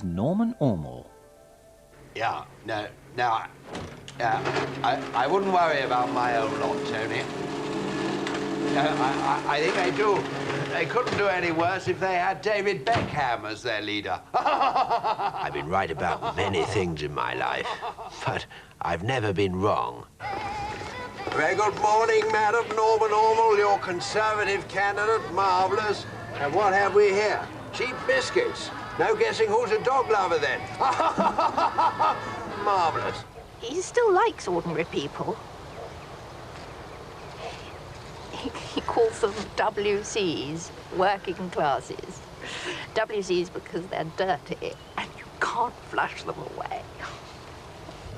Norman Ormal. Yeah, no, I wouldn't worry about my own lot, Tony. I think they do. They couldn't do any worse if they had David Beckham as their leader. I've been right about many things in my life, but I've never been wrong. Very good morning, Madam. Norman Ormal, your Conservative candidate. Marvellous. And what have we here? Cheap biscuits. No guessing who's a dog lover, then. Marvellous. He still likes ordinary people. He calls them WCs, working classes. WCs because they're dirty and you can't flush them away.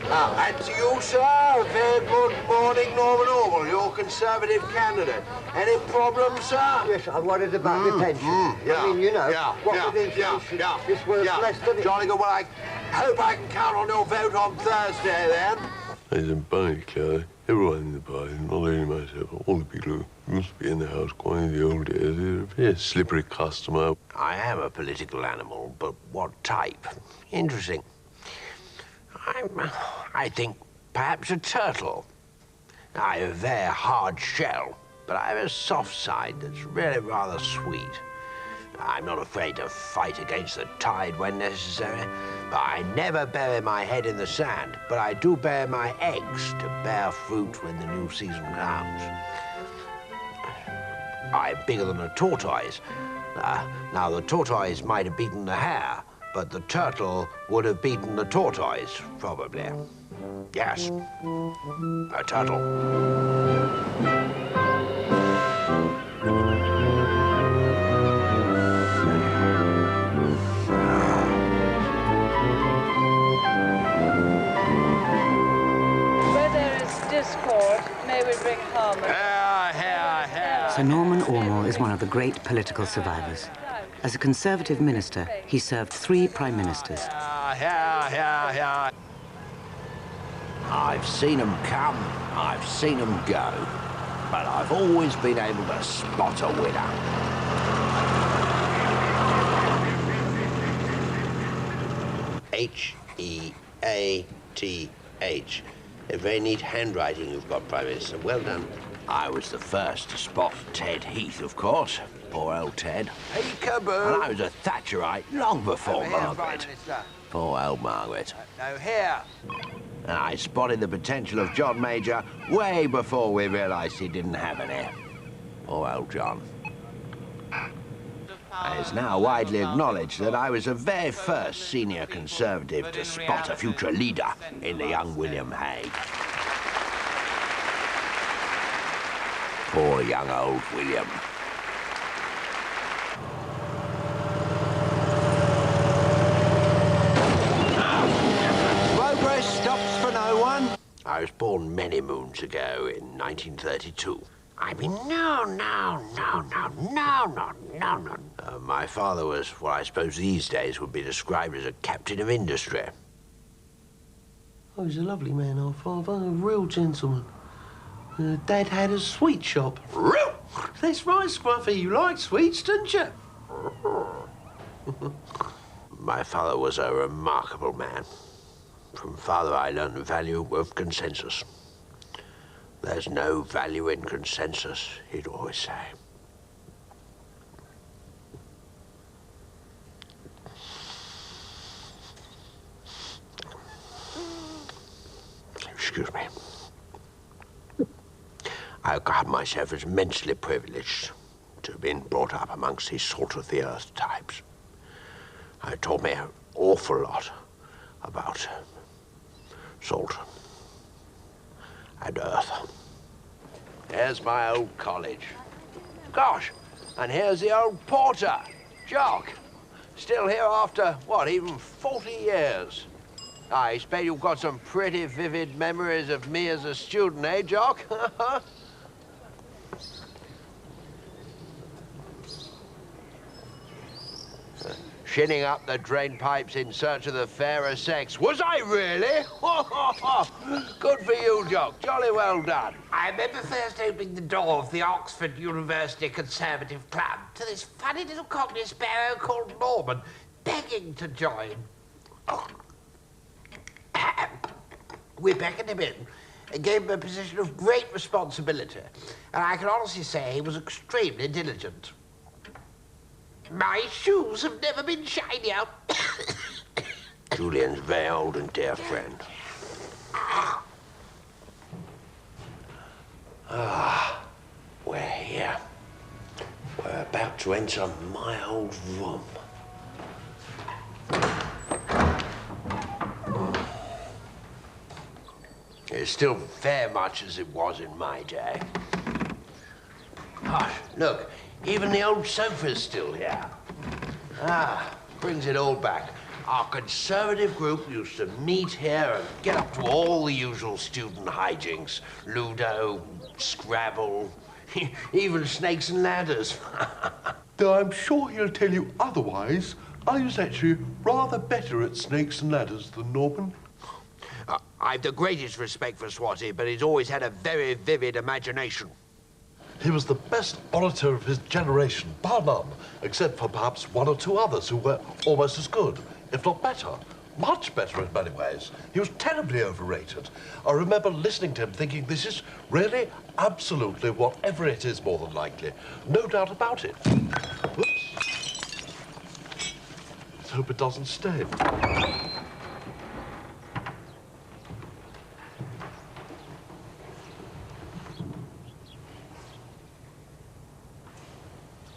And to you, sir, very good morning, Norman Ormal, your Conservative candidate. Any problems, sir? Yes, I'm worried about the pension. I mean, you know, what with inflation, it's worth less than it. Jolly good. Well, I hope I can count on your vote on Thursday, then. As a bank, everyone in the party, not only myself, all the people who used to be in the house quite in the old days, they're a very slippery customer. I am a political animal, but what type? Interesting. I think perhaps a turtle. I have a very hard shell, but I have a soft side that's really rather sweet. I'm not afraid to fight against the tide when necessary, but I never bury my head in the sand, but I do bury my eggs to bear fruit when the new season comes. I'm bigger than a tortoise. Now, the tortoise might have beaten the hare, but the turtle would have beaten the tortoise, probably. Yes, a turtle. Where there is discord, may we bring harmony. Sir Norman Ormal is one of the great political survivors. As a Conservative minister, he served 3 prime ministers. I've seen them come, I've seen them go, but I've always been able to spot a winner. H-E-A-T-H. A very neat handwriting you've got, Prime Minister. Well done. I was the first to spot Ted Heath, of course. Poor old Ted. Peekaboo. And I was a Thatcherite long before Margaret. Poor old Margaret. No, here. And I spotted the potential of John Major way before we realised he didn't have any. Poor old John. And it's now widely acknowledged that I was the very first senior Conservative to spot a future leader in the young William Hague. Poor young old William. Progress stops for no one. I was born many moons ago in 1932. I mean, no. My father was what I suppose these days would be described as a captain of industry. Oh, he's a lovely man, our father, a real gentleman. Dad had a sweet shop. Real? That's right, Scruffy, you like sweets, didn't you? My father was a remarkable man. From father I learned the value of consensus. There's no value in consensus, he'd always say. Excuse me. I regard myself as immensely privileged to have been brought up amongst these salt-of-the-earth types. It taught me an awful lot about salt and earth. Here's my old college. Gosh, and here's the old porter, Jock. Still here after, what, even 40 years? I expect you've got some pretty vivid memories of me as a student, eh, Jock? Shinning up the drain pipes in search of the fairer sex. Was I really? Good for you, Jock. Jolly well done. I remember first opening the door of the Oxford University Conservative Club to this funny little cockney sparrow called Norman, begging to join. We beckoned him in and gave him a position of great responsibility. And I can honestly say he was extremely diligent. My shoes have never been shinier. Julian's very old and dear friend. Ah, we're here. We're about to enter my old room. It's still very much as it was in my day. Gosh, look, even the old sofa's still here. Ah, brings it all back. Our conservative group used to meet here and get up to all the usual student hijinks. Ludo, Scrabble, even snakes and ladders. Though I'm sure he'll tell you otherwise, I was actually rather better at snakes and ladders than Norman. I've the greatest respect for Swatty, but he's always had a very vivid imagination. He was the best orator of his generation, bar none, except for perhaps one or two others who were almost as good, if not better. Much better in many ways. He was terribly overrated. I remember listening to him thinking, this is really absolutely whatever it is, more than likely. No doubt about it. Whoops. Let's hope it doesn't stay.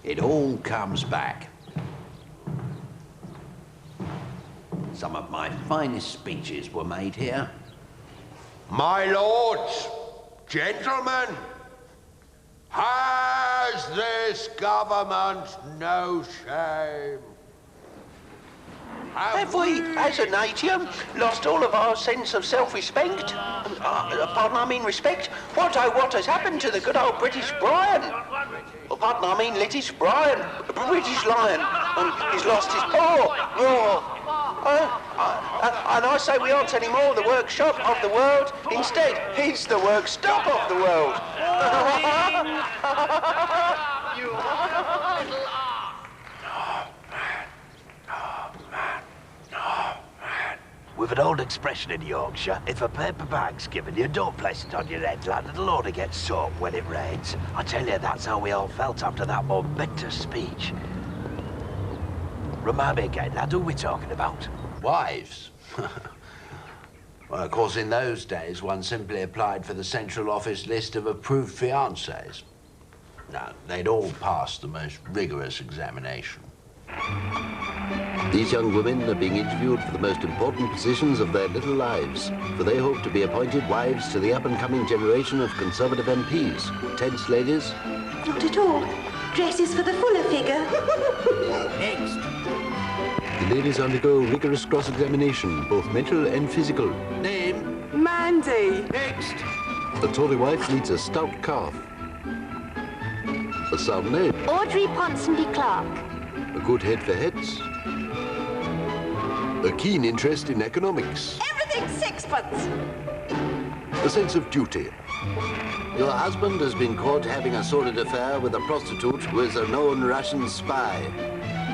It all comes back. Some of my finest speeches were made here. My lords, gentlemen, has this government no shame? Have we, as a nation, lost all of our sense of self-respect? Pardon, I mean respect? What has happened to the good old British Brian? Oh, pardon, I mean British Brian, British lion. He's lost his paw. And I say we aren't any more the workshop of the world. Instead, he's the workstop of the world. With an old expression in Yorkshire, if a paper bag's given you, don't place it on your head, lad. It'll only get soaked when it rains. I tell you, that's how we all felt after that momentous speech. Remind me again, lad, who we're talking about? Wives. Well, of course, in those days, one simply applied for the central office list of approved fiancés. Now, they'd all passed the most rigorous examination. These young women are being interviewed for the most important positions of their little lives, for they hope to be appointed wives to the up-and-coming generation of Conservative MPs. Tense, ladies? Not at all. Dresses for the fuller figure. Next. The ladies undergo rigorous cross-examination, both mental and physical. Name? Mandy. Next. The Tory wife leads a stout calf. A sound name. Audrey Ponsonby Clark. A good head for heads. A keen interest in economics. Everything's sixpence. A sense of duty. Your husband has been caught having a sordid affair with a prostitute who is a known Russian spy.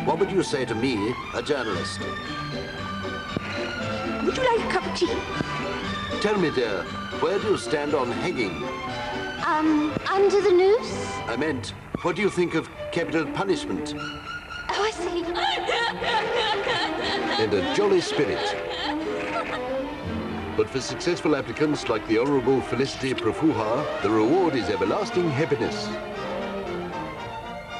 What would you say to me, a journalist? Would you like a cup of tea? Tell me, dear, where do you stand on hanging? Under the noose? I meant, what do you think of capital punishment? Oh, I see. In a jolly spirit. But for successful applicants like the Honourable Felicity Profuha, the reward is everlasting happiness.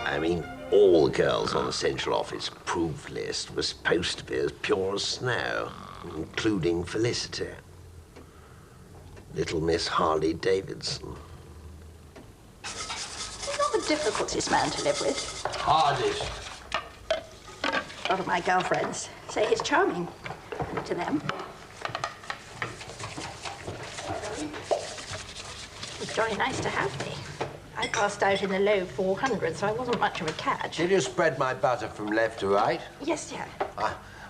I mean, all the girls on the central office approved list were supposed to be as pure as snow, including Felicity. Little Miss Harley Davidson. He's not the difficultest man to live with. Hardest. A lot of my girlfriends say he's charming to them. It's jolly nice to have me. I passed out in the low 400s, so I wasn't much of a catch. Did you spread my butter from left to right? Yes, dear.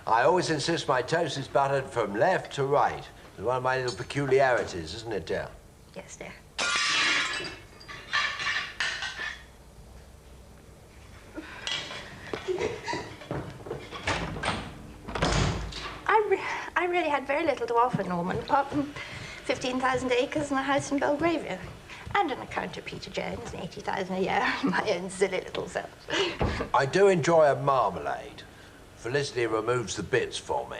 I always insist my toast is buttered from left to right. It's one of my little peculiarities, isn't it, dear? Yes, dear. I really had very little to offer Norman, apart from 15,000 acres and a house in Belgravia. And an account of Peter Jones and 80,000 a year, my own silly little self. I do enjoy a marmalade. Felicity removes the bits for me.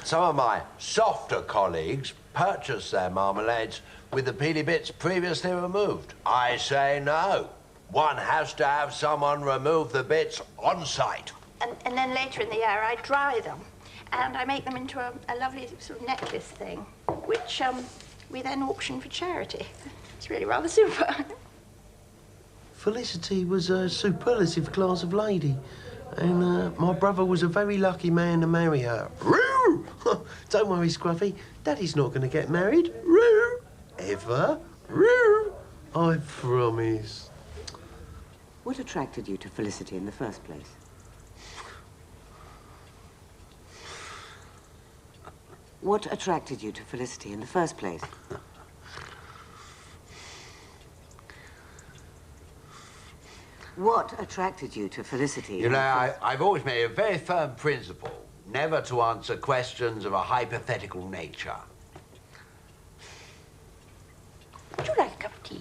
Some of my softer colleagues purchase their marmalades with the peely bits previously removed. I say no. One has to have someone remove the bits on site. And then later in the year, I dry them, and I make them into a lovely sort of necklace thing, which we then auction for charity. It's really rather super. Felicity was a superlative class of lady, and my brother was a very lucky man to marry her. Don't worry, Scruffy. Daddy's not going to get married. Ever. I promise. What attracted you to Felicity in the first place? What attracted you to Felicity in the first place? What attracted you to Felicity? You know, I've always made a very firm principle never to answer questions of a hypothetical nature. Would you like a cup of tea?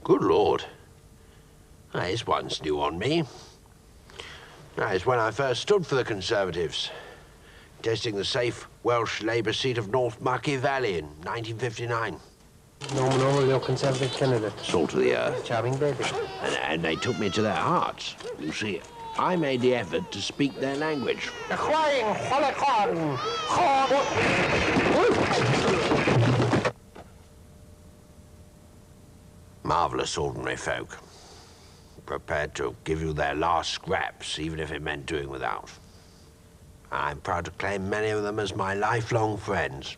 Good Lord. This one's new on me. It's when I first stood for the Conservatives, testing the safe Welsh Labour seat of North Mucky Valley in 1959. Norman Ormal, your Conservative candidate. Salt of the earth. Charming baby. And they took me to their hearts. You see, I made the effort to speak their language. Marvellous ordinary folk. Prepared to give you their last scraps, even if it meant doing without. I'm proud to claim many of them as my lifelong friends.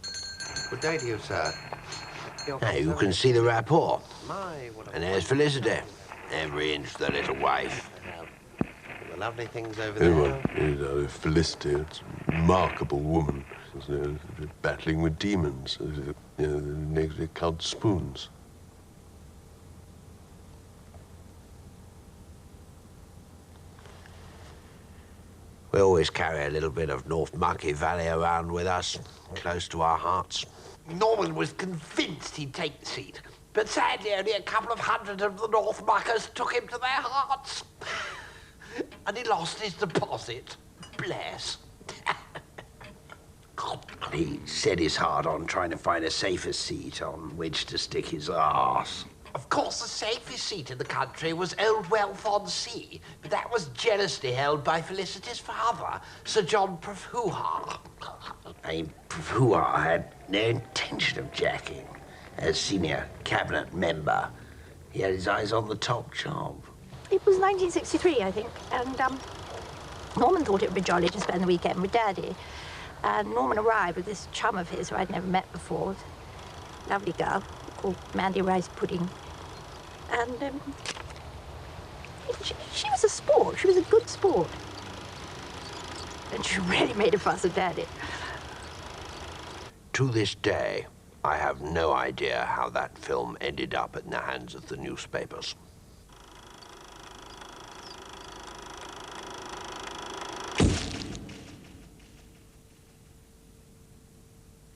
Good day to you, sir. Now, you can see the rapport. And there's Felicity. Every inch the little wife. The lovely things over there. You know, Felicity, it's a remarkable woman. Battling with demons. You know, they count spoons. We always carry a little bit of North Mucky Valley around with us, close to our hearts. Norman was convinced he'd take the seat, but sadly only a couple of hundred of the North Muckers took him to their hearts. And he lost his deposit. Bless. He set his heart on trying to find a safer seat on which to stick his arse. Of course, the safest seat in the country was Old Wealth-on-Sea, but that was jealously held by Felicity's father, Sir John Prafooha. Prafooha had no intention of jacking. As senior cabinet member, he had his eyes on the top job. It was 1963, I think, and Norman thought it would be jolly to spend the weekend with Daddy. And Norman arrived with this chum of his who I'd never met before, lovely girl called Mandy Rice Pudding. And she was a sport. She was a good sport. And she really made a fuss of Daddy. To this day, I have no idea how that film ended up in the hands of the newspapers.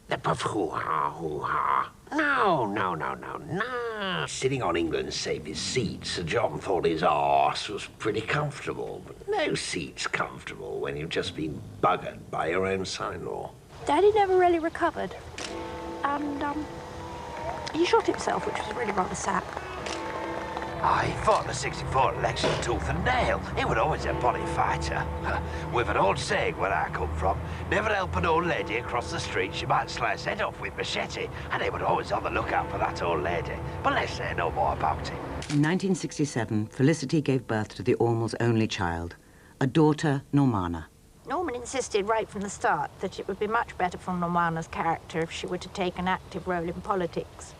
The hoo-ha. No. Sitting on England's safest seat, Sir John thought his arse was pretty comfortable. But no seat's comfortable when you've just been buggered by your own son-in-law. Daddy never really recovered. And, he shot himself, which was really rather sad. He fought the 64 election tooth and nail. He was always a bonny fighter. With an old saying where I come from, never help an old lady across the street, she might slice head off with machete, and he was always on the lookout for that old lady. But let's say no more about it. In 1967, Felicity gave birth to the Ormals' only child, a daughter, Normanna. Norman insisted right from the start that it would be much better for Normanna's character if she were to take an active role in politics.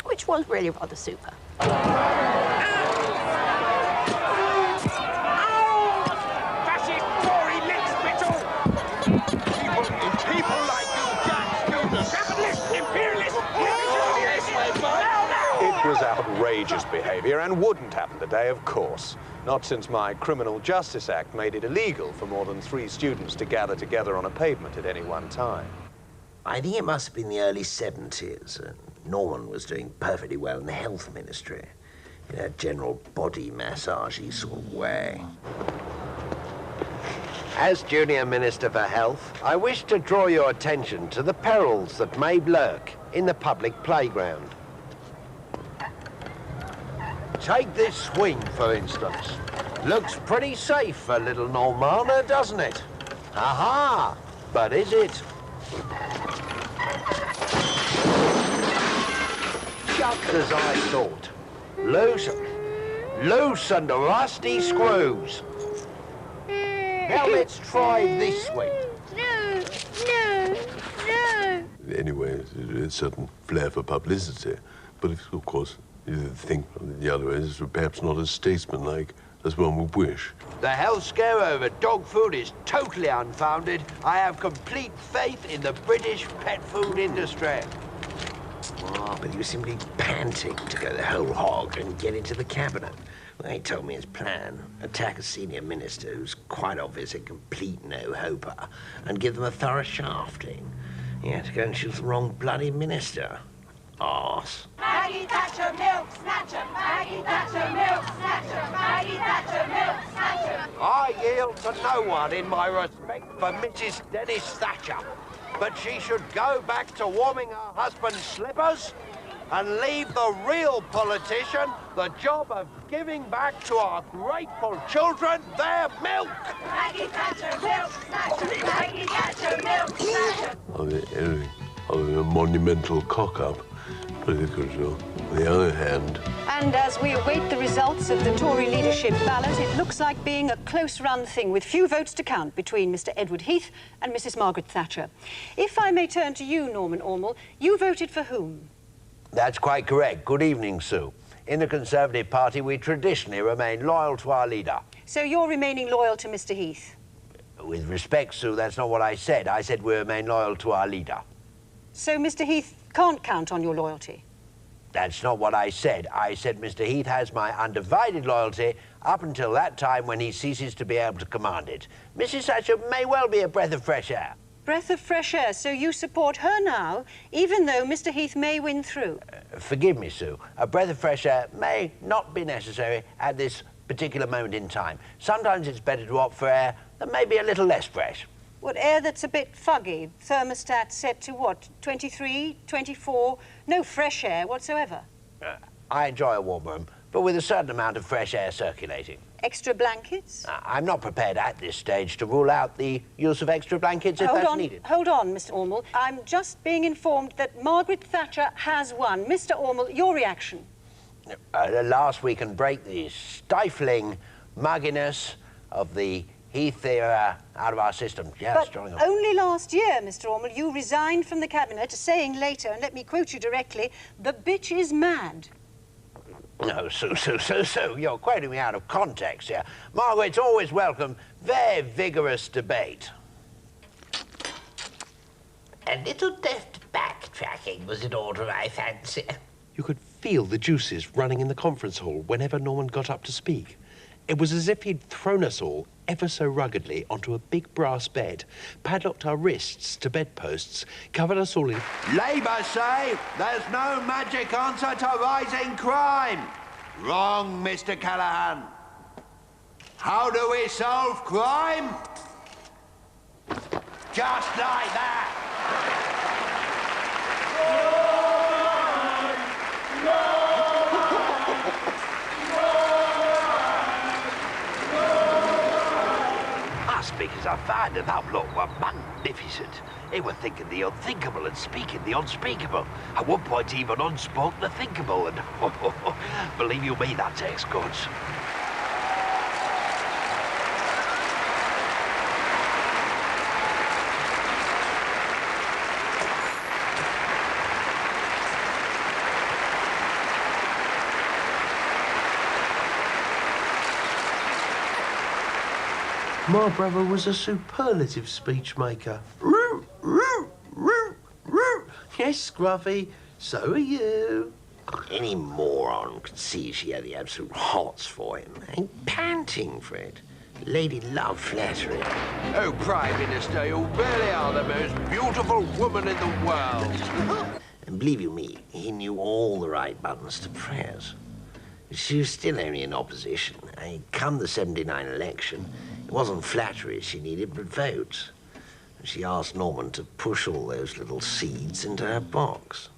Which was really rather super. It was outrageous behaviour and wouldn't happen today, of course. Not since my Criminal Justice Act made it illegal for more than 3 students to gather together on a pavement at any one time. I think it must have been the early 70s. Norman was doing perfectly well in the health ministry, in a general body massage-y sort of way. As Junior Minister for Health, I wish to draw your attention to the perils that may lurk in the public playground. Take this swing, for instance. Looks pretty safe for little Normana, doesn't it? Aha! But is it? Just as I thought. Loosen the rusty screws. Now let's try this way. No. Anyway, a certain flair for publicity. But if, of course, you think the other way is perhaps not as statesmanlike as one would wish. The health scare over dog food is totally unfounded. I have complete faith in the British pet food industry. Oh, but he was simply panting to go the whole hog and get into the cabinet. Well, he told me his plan: attack a senior minister who's quite obviously a complete no-hoper and give them a thorough shafting. He had to go and choose the wrong bloody minister. Arse. Maggie Thatcher, milk snatcher! Maggie Thatcher, milk snatcher! Maggie Thatcher, milk snatcher! I yield to no one in my respect for Mrs. Dennis Thatcher, but she should go back to warming her husband's slippers and leave the real politician the job of giving back to our grateful children their milk. Maggie Thatcher, milk snatcher! Maggie Thatcher, milk snatcher! A monumental cock-up. Pretty good, Joe. On the other hand... And as we await the results of the Tory leadership ballot, it looks like being a close-run thing with few votes to count between Mr. Edward Heath and Mrs. Margaret Thatcher. If I may turn to you, Norman Ormal, you voted for whom? That's quite correct. Good evening, Sue. In the Conservative Party, we traditionally remain loyal to our leader. So you're remaining loyal to Mr. Heath? With respect, Sue, that's not what I said. I said we remain loyal to our leader. So Mr. Heath can't count on your loyalty? That's not what I said. I said Mr. Heath has my undivided loyalty up until that time when he ceases to be able to command it. Mrs. Thatcher may well be a breath of fresh air. Breath of fresh air, so you support her now, even though Mr. Heath may win through? Forgive me, Sue. A breath of fresh air may not be necessary at this particular moment in time. Sometimes it's better to opt for air that may be a little less fresh. What, air that's a bit fuggy? Thermostat set to what, 23, 24? No fresh air whatsoever? I enjoy a warm room, but with a certain amount of fresh air circulating. Extra blankets? I'm not prepared at this stage to rule out the use of extra blankets if that's needed. Hold on, Mr. Ormal. I'm just being informed that Margaret Thatcher has won. Mr. Ormal, your reaction? Last we can break the stifling mugginess of the Heath era out of our system. Yes, but only last year, Mr. Ormal, you resigned from the cabinet, saying later, and let me quote you directly, "The bitch is mad." No, Sue, you're quoting me out of context here. Margaret's always welcome very vigorous debate. A little deft backtracking was in order, I fancy. You could feel the juices running in the conference hall whenever Norman got up to speak. It was as if he'd thrown us all ever so ruggedly onto a big brass bed, padlocked our wrists to bedposts, covered us all in... Labour say there's no magic answer to rising crime. Wrong, Mr. Callaghan. How do we solve crime? Just like that. Speakers I find and that lot were magnificent. They were thinking the unthinkable and speaking the unspeakable. At one point even unspoke the thinkable, and believe you me, that takes guts. My brother was a superlative speech maker. Yes, Scruffy, so are you. Any moron could see she had the absolute hots for him. And panting for it. Lady love flattery. Oh, Prime Minister, you really are the most beautiful woman in the world. And believe you me, he knew all the right buttons to press. She was still only in opposition. Come the '79 election, it wasn't flattery she needed, but votes. And she asked Norman to push all those little seeds into her box.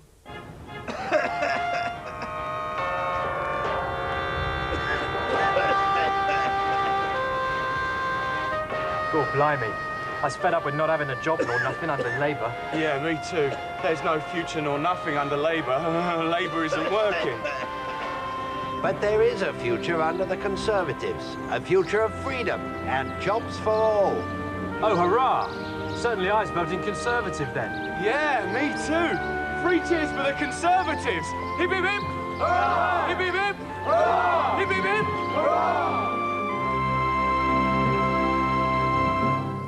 God blimey. I was fed up with not having a job nor nothing under Labour. Yeah, me too. There's no future nor nothing under Labour. Labour isn't working. But there is a future under the Conservatives. A future of freedom and jobs for all. Oh, hurrah! Certainly I was voting Conservative then. Yeah, me too. 3 cheers for the Conservatives. Hip, hip, hip. Hurrah! Hip, hip, hip. Hurrah! Hip, hip, hip. Hurrah!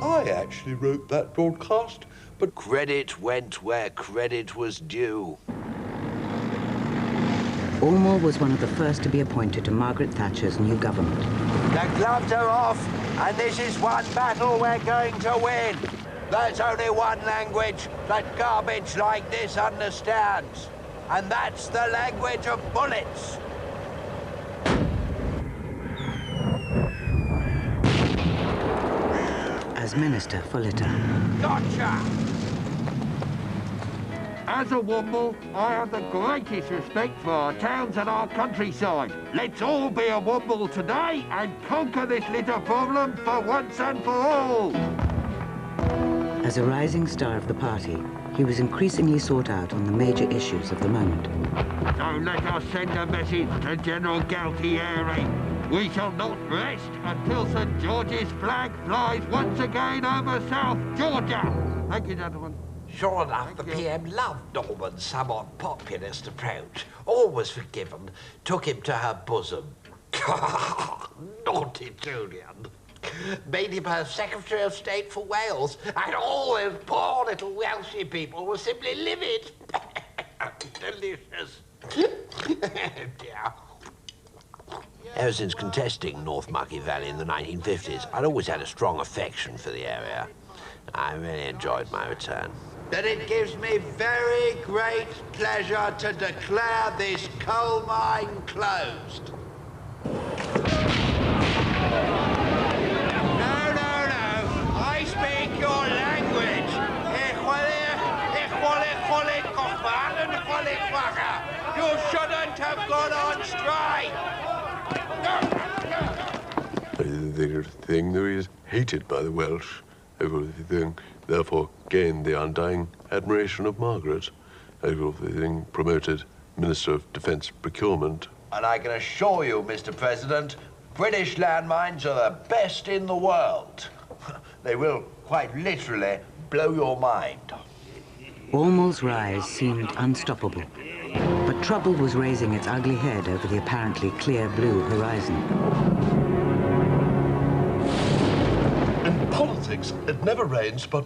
I actually wrote that broadcast, but credit went where credit was due. Ormal was one of the first to be appointed to Margaret Thatcher's new government. The gloves are off, and this is one battle we're going to win. There's only one language that garbage like this understands, and that's the language of bullets. As Minister for Litter. Gotcha! As a Womble, I have the greatest respect for our towns and our countryside. Let's all be a Womble today and conquer this litter problem for once and for all. As a rising star of the party, he was increasingly sought out on the major issues of the moment. So let us send a message to General Galtieri. We shall not rest until St. George's flag flies once again over South Georgia. Thank you, gentlemen. Sure enough, the PM loved Norman's somewhat populist approach. All was forgiven, took him to her bosom. Naughty Julian. Made him her Secretary of State for Wales, and all those poor little Welsh people were simply livid. Delicious. Dear. Ever since contesting North Mucky Valley in the 1950s, I'd always had a strong affection for the area. I really enjoyed my return. But it gives me very great pleasure to declare this coal mine closed. No. I speak your language. You shouldn't have gone on strike. The thing that is hated by the Welsh, everything therefore gained the undying admiration of Margaret. Everything promoted Minister of Defence Procurement. And I can assure you, Mr. President, British landmines are the best in the world. They will, quite literally, blow your mind. Ormal's rise seemed unstoppable, but trouble was raising its ugly head over the apparently clear blue horizon. In politics, it never rains, but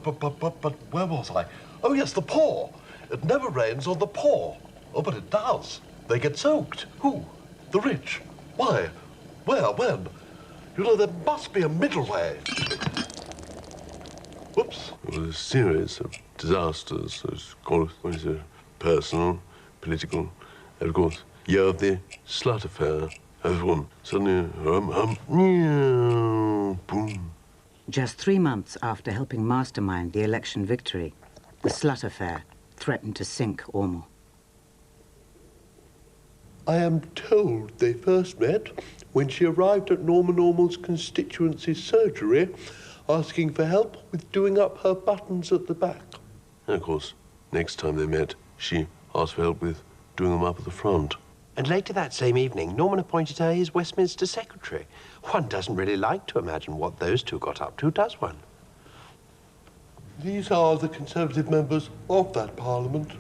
where was I? Oh, yes, the poor. It never rains on the poor. Oh, but it does. They get soaked. Who? The rich. Why? Where? When? You know, there must be a middle way. Whoops. It was a series of disasters, of course, personal, political, and of course, year of the slut affair. Everyone suddenly, boom. Just 3 months after helping mastermind the election victory, the slut affair threatened to sink Ormal. I am told they first met when she arrived at Norman Ormal's constituency surgery, asking for help with doing up her buttons at the back. And of course, next time they met, she asked for help with doing them up at the front. And later that same evening, Norman appointed her his Westminster secretary. One doesn't really like to imagine what those two got up to, does one? These are the Conservative members of that Parliament,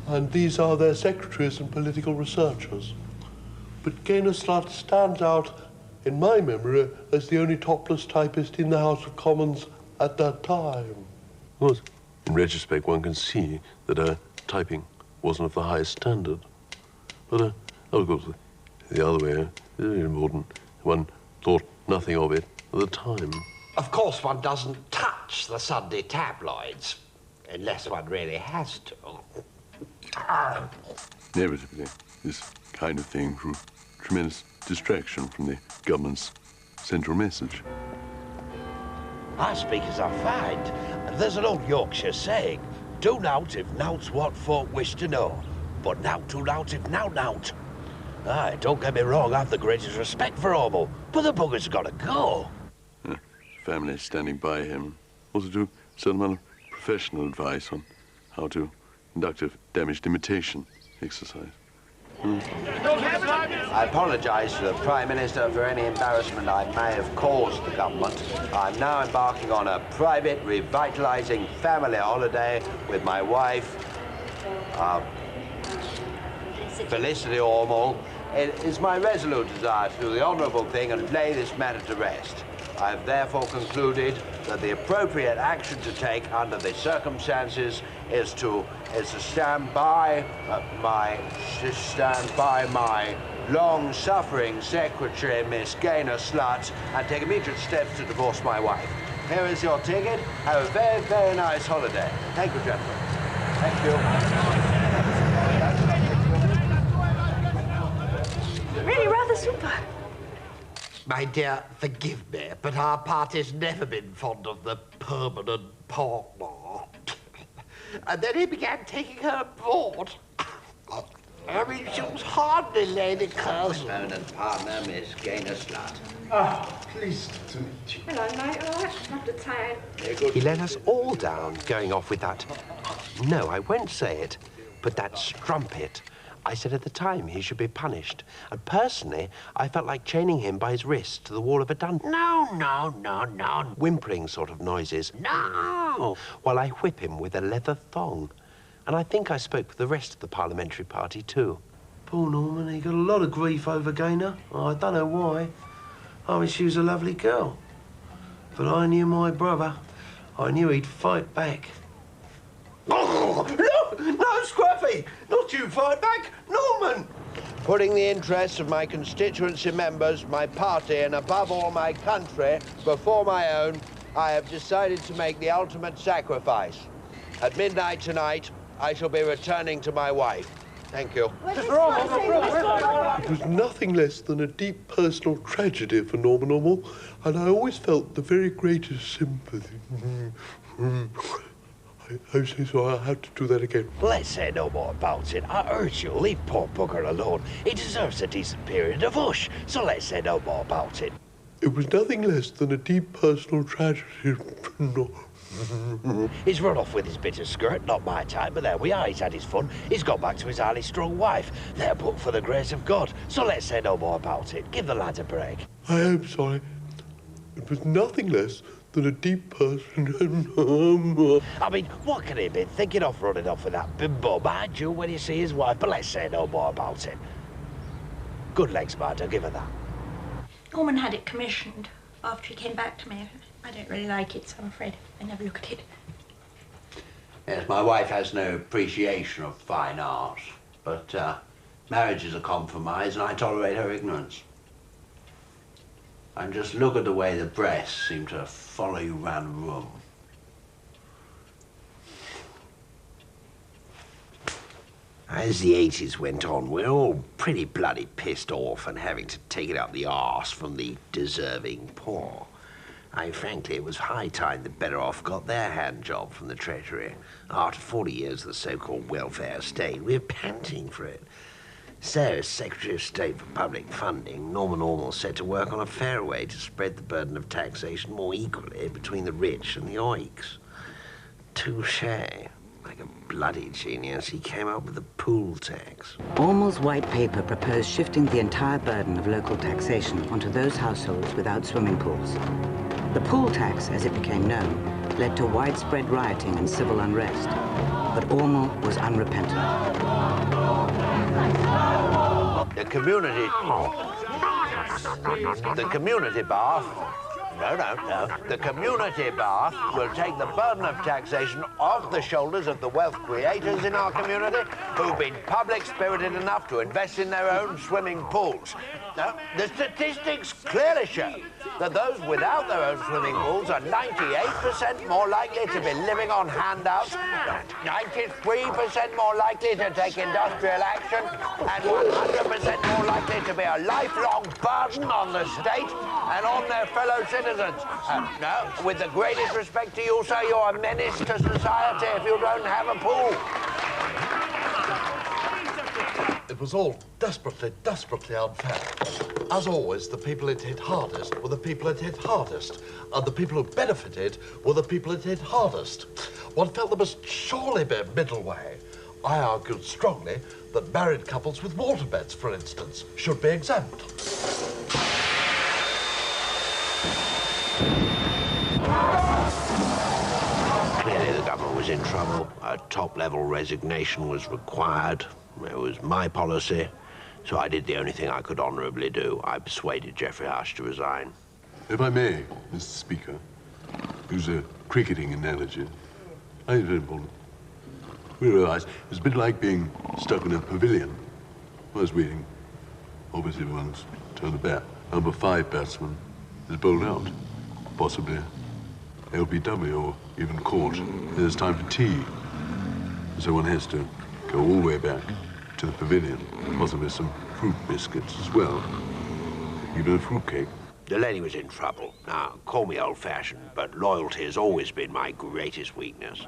and these are their secretaries and political researchers. But Gaynor Slutt stands out, in my memory, as the only topless typist in the House of Commons at that time. Of course, in retrospect, one can see that her typing wasn't of the highest standard. But, of course, the other way is important. One thought nothing of it at the time. Of course, one doesn't touch the Sunday tabloids, unless one really has to. Inevitably, this kind of thing drew tremendous distraction from the government's central message. I speak as I find. There's an old Yorkshire saying, do nought if nought's what folk wish to know, but nout do nout if nout. Aye, don't get me wrong, I've the greatest respect for Ormal, but the bugger's got to go. Family standing by him, also to certain amount of professional advice on how to conduct a damaged imitation exercise. I apologise to the Prime Minister for any embarrassment I may have caused the government. I'm now embarking on a private, revitalising family holiday with my wife, Felicity Ormal. It is my resolute desire to do the honourable thing and lay this matter to rest. I have therefore concluded that the appropriate action to take under the circumstances is to stand by my long-suffering secretary, Miss Gaynor Slut, and take immediate steps to divorce my wife. Here is your ticket. Have a very, very nice holiday. Thank you, gentlemen. Thank you. Really rather super. My dear, forgive me, but our party's never been fond of the permanent partner. And then he began taking her aboard. I mean, she was hardly Lady Curzon. Permanent partner, Miss Gaynor Slut. Pleased to meet you. Hello, mate. All right, not the time. He let us all down, going off with that. No, I won't say it, but that strumpet. I said at the time he should be punished. And personally, I felt like chaining him by his wrist to the wall of a dungeon. No. Whimpering sort of noises. No. While I whip him with a leather thong. And I think I spoke for the rest of the parliamentary party, too. Poor Norman, he got a lot of grief over Gaynor. I don't know why. I mean, she was a lovely girl. But I knew my brother. I knew he'd fight back. Oh, no, Scruffy! Not you fight back, Norman! Putting the interests of my constituency members, my party, and above all my country, before my own, I have decided to make the ultimate sacrifice. At midnight tonight, I shall be returning to my wife. Thank you. It was nothing less than a deep personal tragedy for Norman Ormal, and I always felt the very greatest sympathy. So I had to do that again. Let's say no more about it. I urge you, leave poor bugger alone. He deserves a decent period of hush, so let's say no more about it. It was nothing less than a deep personal tragedy. He's run off with his bit of skirt, not my type, but there we are, he's had his fun. He's got back to his highly strung wife. They're booked for the grace of God, so let's say no more about it. Give the lad a break. I am sorry. It was nothing less than a deep person. I mean, what can he be thinking of running off with that bimbo, mind you, when you see his wife? But let's say no more about it. Good legs, mind, I'll give her that. Norman had it commissioned after he came back to me. I don't really like it, so I'm afraid I never look at it. Yes, my wife has no appreciation of fine art, but marriage is a compromise, and I tolerate her ignorance. And just look at the way the breasts seem to follow you round the room. As the 80s went on, we're all pretty bloody pissed off and having to take it up the arse from the deserving poor. Frankly, it was high time the better off got their hand job from the Treasury. After 40 years of the so-called welfare state, we're panting for it. So, as Secretary of State for Public Funding, Norman Ormal set to work on a fair way to spread the burden of taxation more equally between the rich and the oiks. Touché. Like a bloody genius, he came up with the pool tax. Ormal's white paper proposed shifting the entire burden of local taxation onto those households without swimming pools. The pool tax, as it became known, led to widespread rioting and civil unrest. But Ormal was unrepentant. The community bath No. The community bath will take the burden of taxation off the shoulders of the wealth creators in our community who've been public-spirited enough to invest in their own swimming pools. Now, the statistics clearly show that those without their own swimming pools are 98% more likely to be living on handouts, 93% more likely to take industrial action, and 100% more likely to be a lifelong burden on the state and on their fellow citizens. No, with the greatest respect to you, sir, you're a menace to society if you don't have a pool. It was all desperately unfair. As always, the people it hit hardest were the people it hit hardest, and the people who benefited were the people it hit hardest. One felt there must surely be a middle way. I argued strongly that married couples with waterbeds, for instance, should be exempt. Clearly the government was in trouble. A top-level resignation was required. It was my policy, so I did the only thing I could honourably do. I persuaded Geoffrey Hush to resign. If I may, Mr. Speaker, use a cricketing analogy. I think it's very important. We realised it's a bit like being stuck in a pavilion. I was waiting. Obviously, one's turn to bat. Number 5 batsman is bowled out. Possibly LBW or even caught. There's time for tea. So one has to go all the way back to the pavilion. Possibly some fruit biscuits as well. Even a fruitcake. The lady was in trouble. Now, call me old-fashioned, but loyalty has always been my greatest weakness.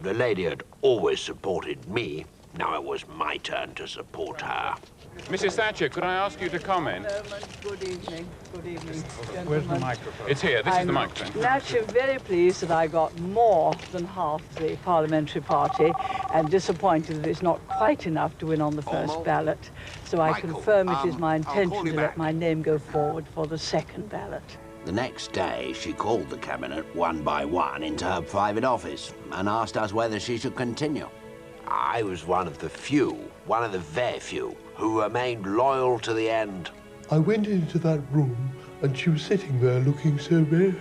The lady had always supported me. Now it was my turn to support her. Mrs. Thatcher, could I ask you to comment? Good evening. Good evening, gentlemen. Where's the microphone? It's here. This is the microphone. I'm naturally very pleased that I got more than half the parliamentary party and disappointed that it's not quite enough to win on the first ballot. So I confirm it is my intention to let my name go forward for the second ballot. The next day, she called the cabinet one by one into her private office and asked us whether she should continue. I was one of the very few, who remained loyal to the end. I went into that room and she was sitting there looking so very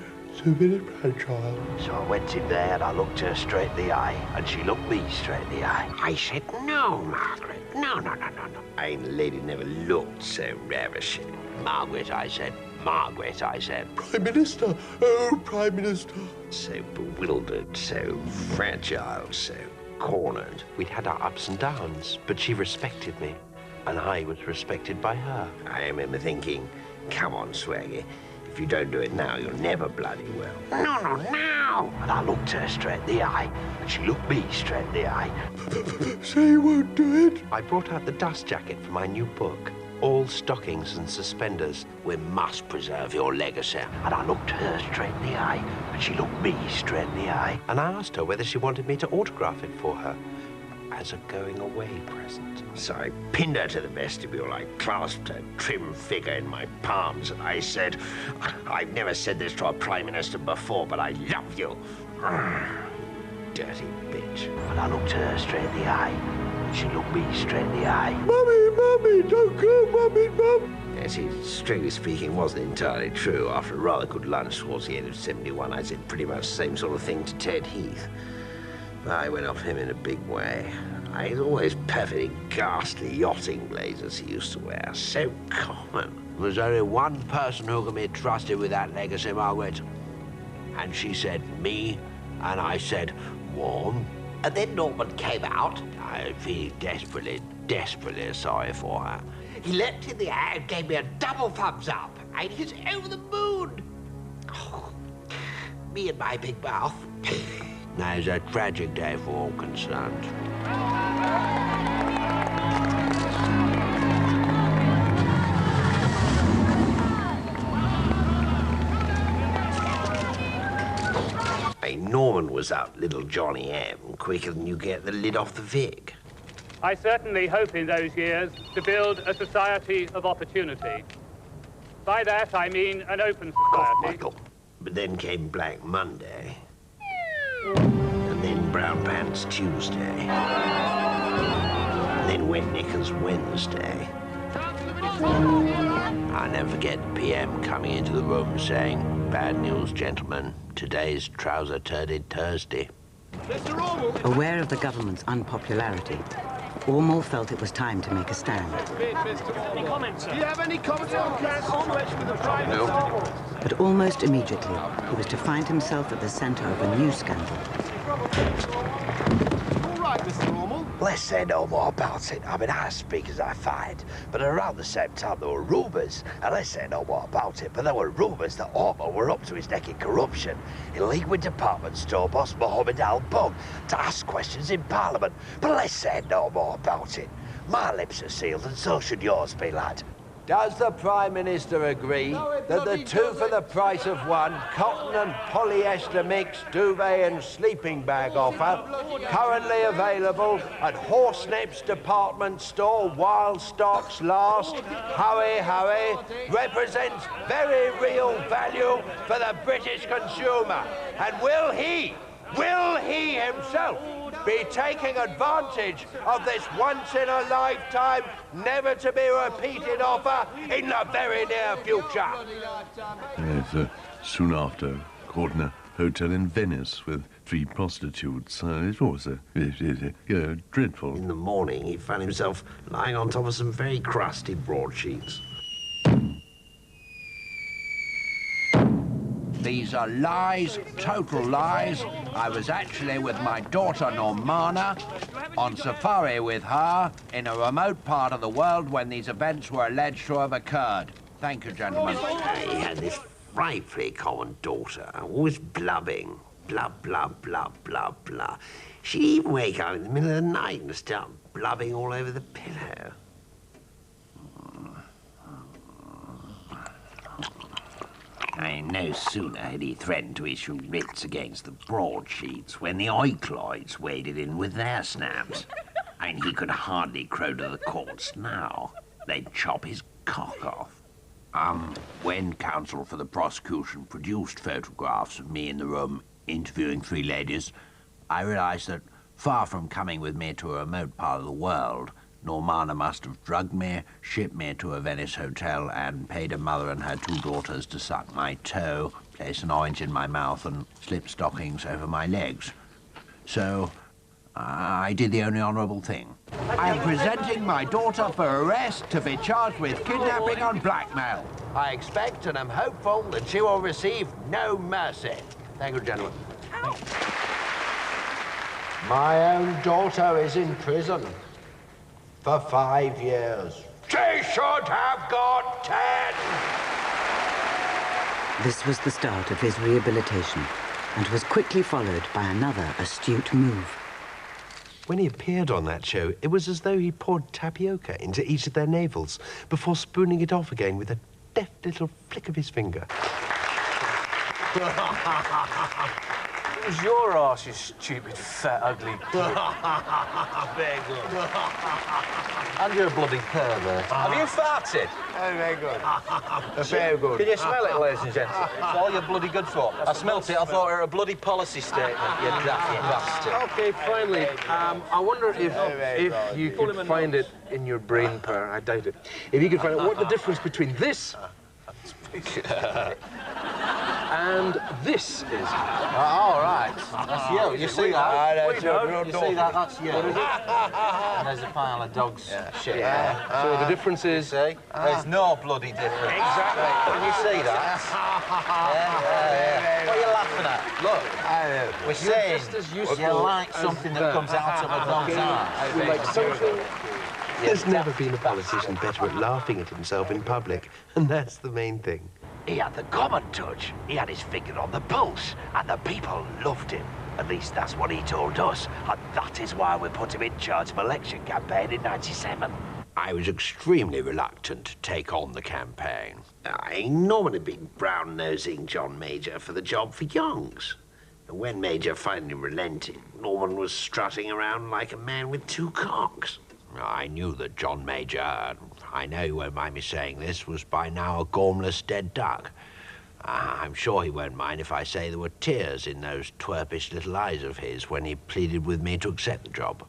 fragile. So I went in there and I looked her straight in the eye, and she looked me straight in the eye. I said, "No, Margaret, no. The lady never looked so ravishing. Margaret, I said. Prime Minister, oh, Prime Minister. So bewildered, so fragile, so cornered. We'd had our ups and downs, but she respected me, and I was respected by her. I remember thinking, come on, Swaggy, if you don't do it now, you'll never bloody well. No. And I looked her straight in the eye, and she looked me straight in the eye. Say you won't do it. I brought out the dust jacket for my new book. All stockings and suspenders. We must preserve your legacy. And I looked her straight in the eye, and she looked me straight in the eye. And I asked her whether she wanted me to autograph it for her as a going-away present. So I pinned her to the vestibule. I clasped her trim figure in my palms, and I said, I've never said this to a Prime Minister before, but I love you. Dirty bitch. And I looked her straight in the eye. She looked me straight in the eye. Mummy, don't go, Mum. Yes, it, strictly speaking, wasn't entirely true. After a rather good lunch towards the end of '71, I said pretty much the same sort of thing to Ted Heath. But I went off him in a big way. I had always perfectly ghastly yachting blazers he used to wear. So common. There's only one person who can be trusted with that legacy, Margaret. And she said, me, and I said, warm. And then Norman came out. I feel desperately sorry for her. He leapt in the air and gave me a double thumbs up. And he's over the moon. Oh, me and my big mouth. Now, it's a tragic day for all concerned. Hey, Norman was out little Johnny M quicker than you get the lid off the Vic. I certainly hope in those years to build a society of opportunity. By that I mean an open society. Michael. But then came Black Monday. And then Brown Pants Tuesday. And then Wet Knickers Wednesday. I'll never forget the PM coming into the room saying, bad news, gentlemen. Today's trouser-turded Thursday. Mr. Ormal! Aware of the government's unpopularity, Ormal felt it was time to make a stand. Any comments, sir? Do you have any comments on the situation with the private? No. But almost immediately, he was to find himself at the centre of a new scandal. All right, Mr. Ormal. Let's say no more about it. I mean, I speak as I find. But around the same time, there were rumours. And let's say no more about it, but there were rumours that Ormal were up to his neck in corruption, in league with department store boss Mohammed Al-Bug to ask questions in Parliament. But let's say no more about it. My lips are sealed, and so should yours be, lad. Does the Prime Minister agree that the two for the price of one, cotton and polyester mix, duvet and sleeping bag offer, currently available at Horsenips Department Store while stocks last, hurry, represents very real value for the British consumer? And will he himself be taking advantage of this once-in-a-lifetime, never-to-be-repeated offer in the very near future? Yes, soon after, caught in a hotel in Venice with 3 prostitutes. It was dreadful. In the morning, he found himself lying on top of some very crusty broadsheets. These are lies, total lies. I was actually with my daughter Normana on safari with her in a remote part of the world when these events were alleged to have occurred. Thank you, gentlemen. He had this frightfully common daughter, always blubbing. Blub, blub, blub, blub, blub. She'd even wake up in the middle of the night and start blubbing all over the pillow. No sooner had he threatened to issue writs against the broadsheets when the oikloids waded in with their snaps. And he could hardly crow to the courts now. They'd chop his cock off. When counsel for the prosecution produced photographs of me in the room interviewing 3 ladies, I realized that, far from coming with me to a remote part of the world, Normana must have drugged me, shipped me to a Venice hotel, and paid her mother and her 2 daughters to suck my toe, place an orange in my mouth, and slip stockings over my legs. So, I did the only honourable thing. I am presenting my daughter for arrest to be charged with kidnapping and blackmail. I expect and am hopeful that she will receive no mercy. Thank you, gentlemen. Ow. My own daughter is in prison for 5 years. She should have got 10! This was the start of his rehabilitation, and was quickly followed by another astute move. When he appeared on that show, it was as though he poured tapioca into each of their navels before spooning it off again with a deft little flick of his finger. Who's your arse, you stupid, fat, ugly prick? Very good. And you're a bloody pervert. Have you farted? Oh, very good. Very good. Can you smell it, ladies and gentlemen? It's all you're bloody good for. I smelt it, I thought it was a bloody policy statement, you daft bastard. OK, finally, I wonder if you could find it in your brain power. I doubt it. If you could find out what the difference between this and this is. All right. That's you. You see that? You see that? That's you. What is it? And there's a pile of dogs' shit. Yeah. So the difference is? There's no bloody difference. Exactly. Can you see that? What are you laughing at? Look, we're saying you like something that comes out of a dog's eye. You like something. There's never been a politician better at laughing at himself in public, and that's the main thing. He had the common touch. He had his finger on the pulse, and the people loved him. At least that's what he told us, and that is why we put him in charge of election campaign in '97. I was extremely reluctant to take on the campaign. Norman had been brown-nosing John Major for the job for Youngs. And when Major finally relented, Norman was strutting around like a man with 2 cocks. I knew that John Major, and I know you won't mind me saying this, was by now a gormless dead duck. I'm sure he won't mind if I say there were tears in those twerpish little eyes of his when he pleaded with me to accept the job.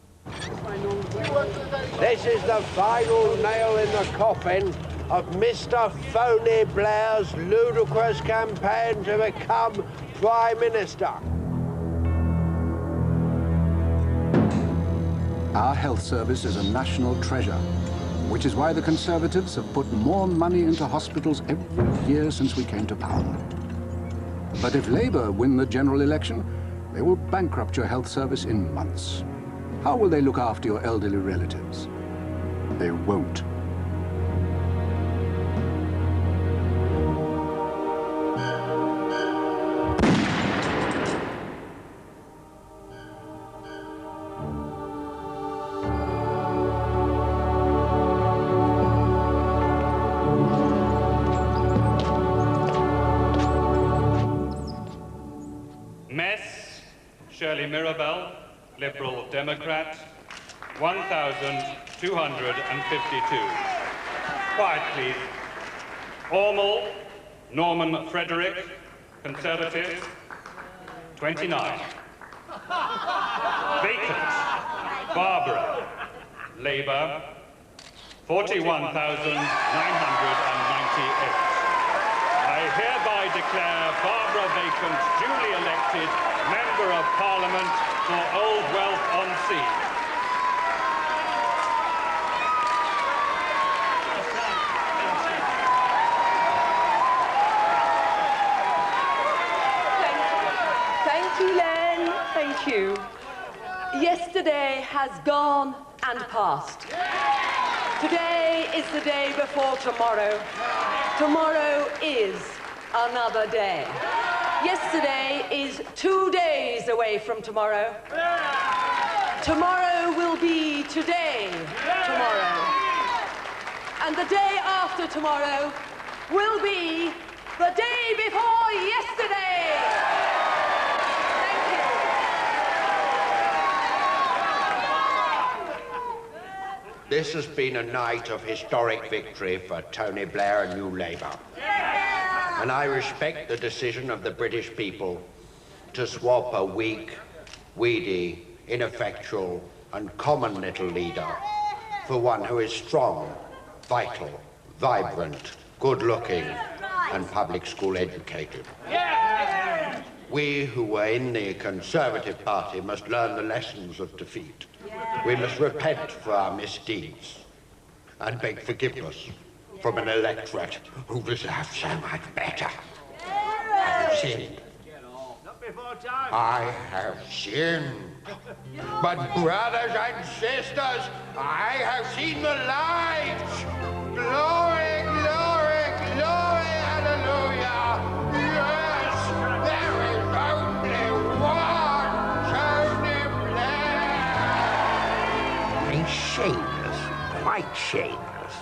This is the final nail in the coffin of Mr. Phony Blair's ludicrous campaign to become Prime Minister. Our health service is a national treasure, which is why the Conservatives have put more money into hospitals every year since we came to power. But if Labour win the general election, they will bankrupt your health service in months. How will they look after your elderly relatives? They won't. Mirabel, Liberal Democrat, 1,252. Quiet, please. Ormal, Norman Frederick, Conservative, 29. Vacant, Barbara, Labour, 41,998. I hereby declare Barbara vacant, duly elected Member of Parliament for Old Wealth-on-Sea. Thank you, Len. Thank you. Yesterday has gone and passed. Today is the day before tomorrow. Tomorrow is another day. Yesterday is 2 days away from tomorrow. Tomorrow will be today, tomorrow. And the day after tomorrow will be the day before yesterday. Thank you. This has been a night of historic victory for Tony Blair and New Labour. And I respect the decision of the British people to swap a weak, weedy, ineffectual, and common little leader for one who is strong, vital, vibrant, good-looking, and public school educated. We who were in the Conservative Party must learn the lessons of defeat. We must repent for our misdeeds and beg forgiveness from an electorate who deserves so much better. I have sinned. I have sinned. But brothers and sisters, I have seen the light. Glory, glory, glory, hallelujah. Yes, there is only one Tony Blair. He's shameless, quite shameless.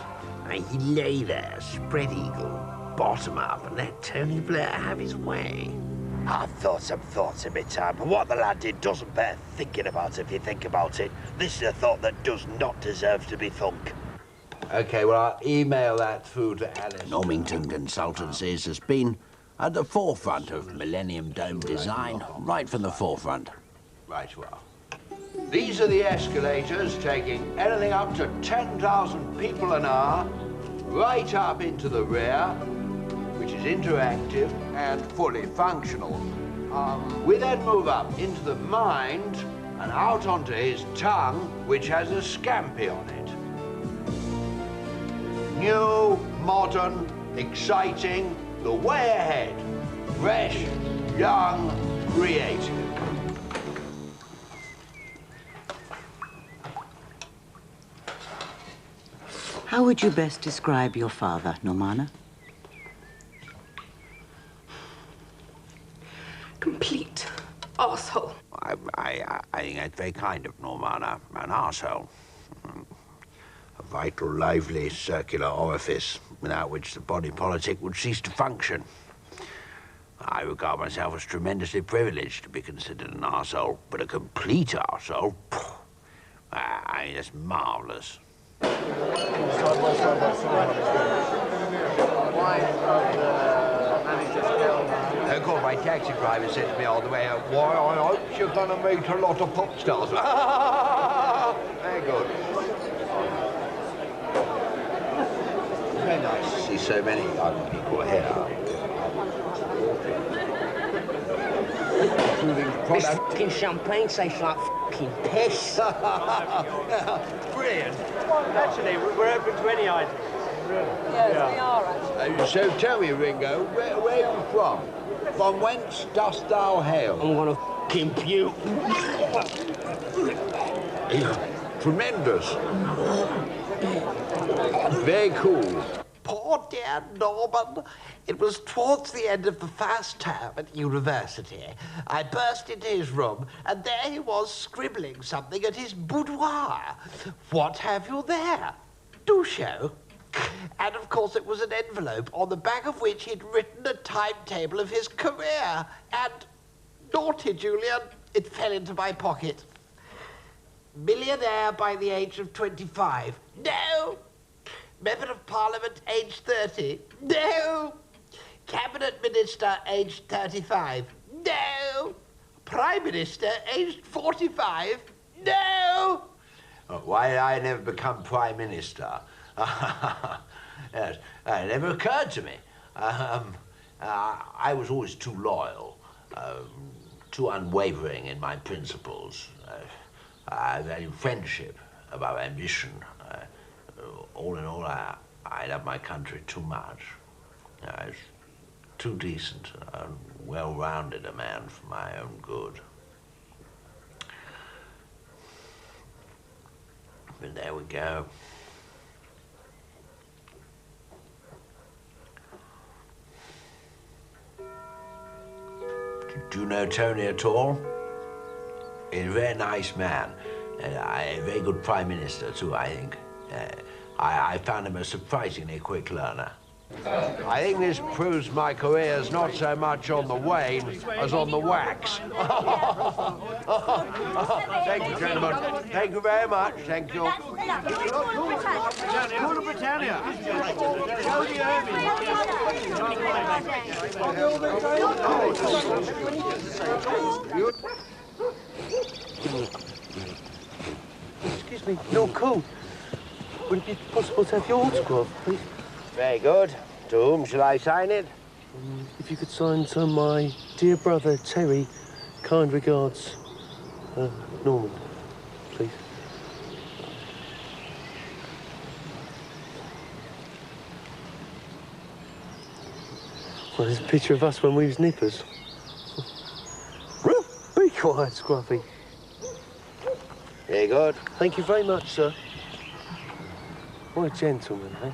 And he lay there, spread eagle, bottom up, and let Tony Blair have his way. I've thought some thoughts in my time, but what the lad did doesn't bear thinking about if you think about it. This is a thought that does not deserve to be thunk. OK, well, I'll email that through to Alice. Normington Consultancies has been at the forefront of Millennium Dome design, right from the forefront. Right, well. These are the escalators taking anything up to 10,000 people an hour right up into the rear, which is interactive and fully functional. We then move up into the mind and out onto his tongue, which has a scampi on it. New, modern, exciting, the way ahead. Fresh, young, creative. How would you best describe your father, Normana? Complete arsehole. I think that's very kind of Normana, an arsehole. A vital, lively, circular orifice without which the body politic would cease to function. I regard myself as tremendously privileged to be considered an arsehole, but a complete arsehole, I mean, that's marvellous. Of course, my taxi driver said to me all the way out, "Why, I hope you're going to meet a lot of pop stars." Very good. very nice to see so many young people here. This fucking champagne tastes like fucking piss. Brilliant. Actually, we're open to any item. Yes, we are actually. So tell me, Ringo, where are you from? From whence dost thou hail? I'm gonna fucking puke. Tremendous. Very cool. Poor dear Norman. It was towards the end of the first term at university. I burst into his room, and there he was scribbling something at his boudoir. What have you there? Do show. And of course it was an envelope on the back of which he'd written a timetable of his career. And, naughty Julian, it fell into my pocket. Millionaire by the age of 25. No! Member of Parliament aged 30. No! Cabinet Minister aged 35. No! Prime Minister aged 45. No! Oh, why did I never become Prime Minister? Yes, it never occurred to me. I was always too loyal, too unwavering in my principles. I value friendship above ambition. All in all, I love my country too much. I was too decent and well-rounded a man for my own good. But there we go. Do you know Tony at all? He's a very nice man, and a very good Prime Minister too, I think. I found him a surprisingly quick learner. I think this proves my career's not so much on the wane as on the wax. Thank you, gentlemen. Thank you very much. Thank you. Cool Britannia. Excuse me, you're cool. Would it be possible to have your autograph, please? Very good. To whom shall I sign it? If you could sign to my dear brother, Terry, kind regards, Norman, please. Well, there's a picture of us when we was nippers. Be quiet, Scruffy. Very good. Thank you very much, sir. What a gentleman, eh?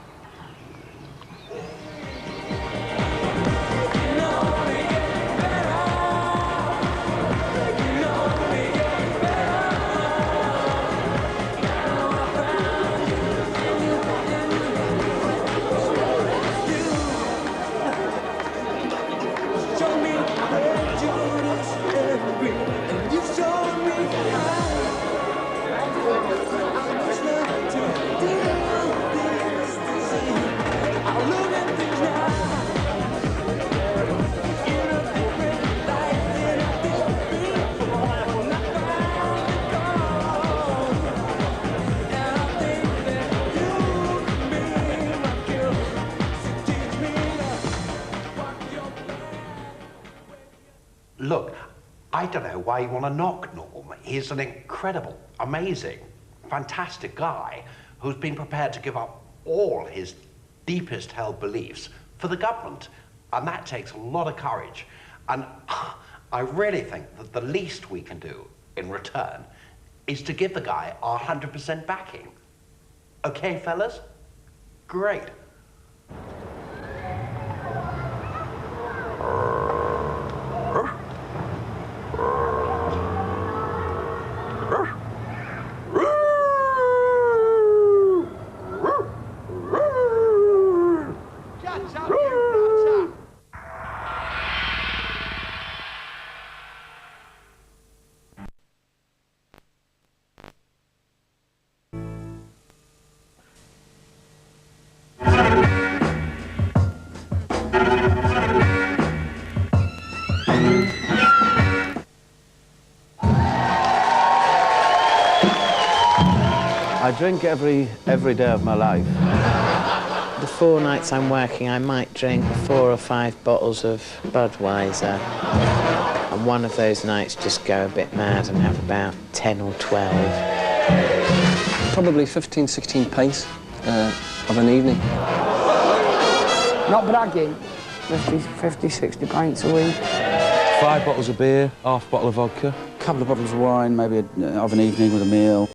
Look, I don't know why you want to knock Norm. He's an incredible, amazing, fantastic guy who's been prepared to give up all his deepest held beliefs for the government. And that takes a lot of courage. And I really think that the least we can do in return is to give the guy our 100% backing. Okay, fellas? Great. I drink every day of my life. The 4 nights I'm working, I might drink 4 or 5 bottles of Budweiser. And one of those nights just go a bit mad and have about 10 or 12. Probably 15, 16 pints of an evening. Not bragging, 50, 60 pints a week. 5 bottles of beer, half bottle of vodka. A couple of bottles of wine, maybe of an evening with a meal.